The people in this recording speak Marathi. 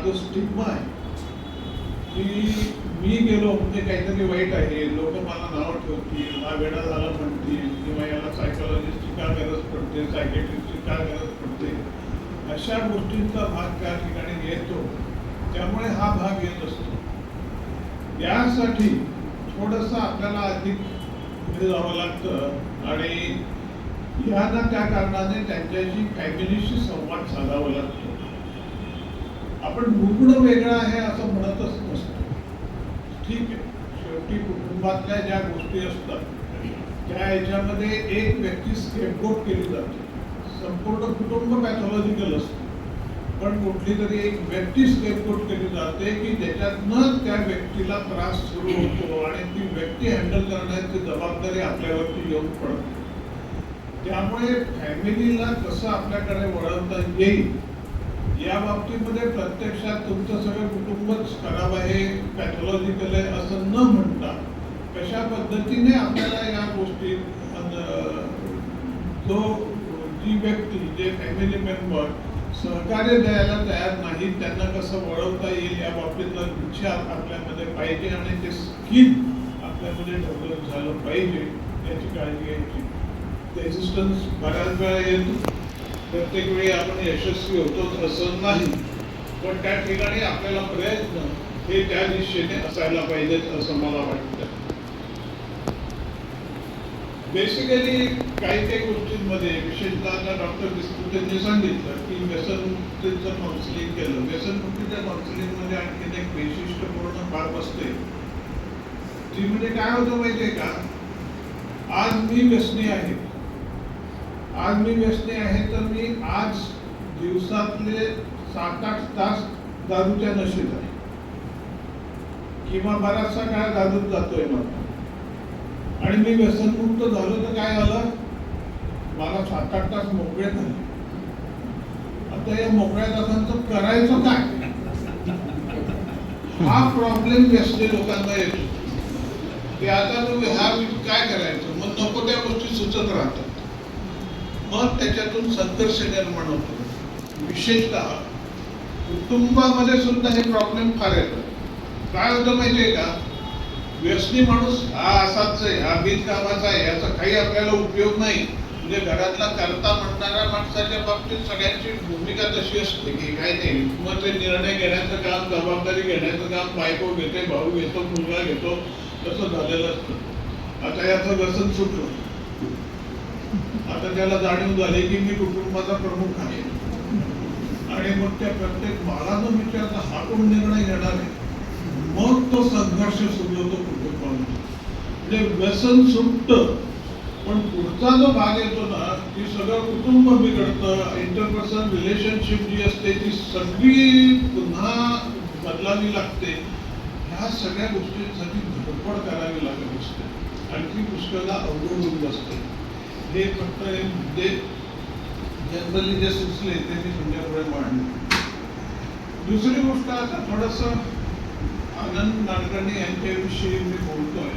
जो स्टिग्मा आहे की मी गेलो म्हणजे काहीतरी वाईट आहे, लोक मला नाव ठेवतील, हा वेडा झाला म्हणतील, किंवा याला सायकोलॉजिस्टची का गरज पडते, सायकेट्रिस्टची का गरज पडते, अशा गोष्टींचा भाग त्या ठिकाणी येतो. त्यामुळे हा भाग येत असतो. यासाठी थोडंसं आपल्याला अधिक पुढे जावं लागतं आणि या ना त्या कारणाने त्यांच्याशी फॅमिलीशी संवाद साधावा लागतो. आपण रुग्ण वेगळा आहे असं म्हणतच नसतो. ठीक आहे, शेवटी कुटुंबातल्या ज्या गोष्टी असतात त्या ह्याच्यामध्ये एक व्यक्ती स्केपगोट केली जाते. संपूर्ण कुटुंब पॅथॉलॉजिकल असतं, पण कुठली तरी एक व्यक्ती स्केपगोट केली जाते की ज्याच्यातनं त्या व्यक्तीला त्रास सुरू होतो आणि ती व्यक्ती हँडल करण्याची जबाबदारी आपल्यावरती येऊन पडते. त्यामुळे फॅमिलीला कसं आपल्याकडे वळवता येईल या बाबतीमध्ये प्रत्यक्षात तुमचं सगळं कुटुंबच खराब आहे, पॅथॉलॉजिकल आहे असं न म्हणता कशा पद्धतीने आपल्याला या गोष्टी जी व्यक्ती, जे फॅमिली मेंबर सहकार्य द्यायला तयार नाहीत त्यांना कसं वळवता येईल या बाबतीतला विचार आपल्यामध्ये पाहिजे आणि ते स्किल आपल्यामध्ये डेव्हलप झालं पाहिजे याची काळजी घ्यायची. रेजिस्टन्स बऱ्याच वेळा येतो, प्रत्येक वेळी आपण यशस्वी होतोच असं नाही, पण त्या ठिकाणी आपल्याला प्रयत्न हे त्या दिशेने असायला पाहिजेत असं मला वाटतं. बेसिकली काही गोष्टींमध्ये विशेषतः डॉक्टर बिस्कुटेंनी सांगितलं की व्यसनमुक्तीचं काउन्सिलिंग केलं. व्यसनमुक्तीच्या काउन्सिलिंगमध्ये आणखीन एक वैशिष्ट्यपूर्ण बाब असते ती म्हणजे काय होतं माहितीये का, आज मी व्यसनी आहे, तर मी आज दिवसातले 7-8 तास दारूच्या नशेत आहे किंवा बराचसा काळ दारूत जातोय मला, आणि मी व्यसनमुक्त झालो तर काय झालं, मला 7-8 तास मोकळे झाले. आता या मोकळ्या तासांचं करायचं काय, हा प्रॉब्लेम व्यसनी लोकांना येतो. की आता तुम्ही काय करायचं, मग नको त्या गोष्टी सुचत राहतात, मग त्याच्यातून संघर्ष निर्माण होतो. विशेषतः कुटुंबामध्ये सुद्धा हे प्रॉब्लेम फार येतात. काय होतं माहितीये का, व्यसनी माणूस हा असाच आहे, हा बिनकामाचा आहे, याचा काही आपल्याला उपयोग नाही. म्हणजे घरातला करता म्हणणाऱ्या माणसाच्या बाबतीत सगळ्यांची भूमिका तशी असते की काय नाही, मग ते निर्णय घेण्याचं काम, जबाबदारी घेण्याचं काम बायको घेते, भाऊ घेतो, मुलगा घेतो, तसं झालेलं असतं. आता याचं व्यसन सुटलं, आता त्याला जाणीव झाली की मी कुटुंबाचा प्रमुख आहे, आणि मग त्या प्रत्येक मला न विचारता हा कोण निर्णय घेणार आहे, मग तो संघर्ष सुरू होतो कुटुंबामध्ये. म्हणजे व्यसन सुटतं, पण पुढचा जो भाग येतो ना की सगळं कुटुंब बिघडतं. इंटरपर्सनल रिलेशनशिप जी असते ती सगळी पुन्हा बदलावी लागते. ह्या सगळ्या गोष्टींसाठी धडपड करावी लागत असते, आणखी पुष्कळदा अवघड होऊन बसते. हे फक्त जे जनरली जे सुचले ते मी तुमच्यापुढे मांडले. दुसरी गोष्ट, आता थोडंसं आनंद नाडकर्णी यांच्याविषयी मी बोलतोय.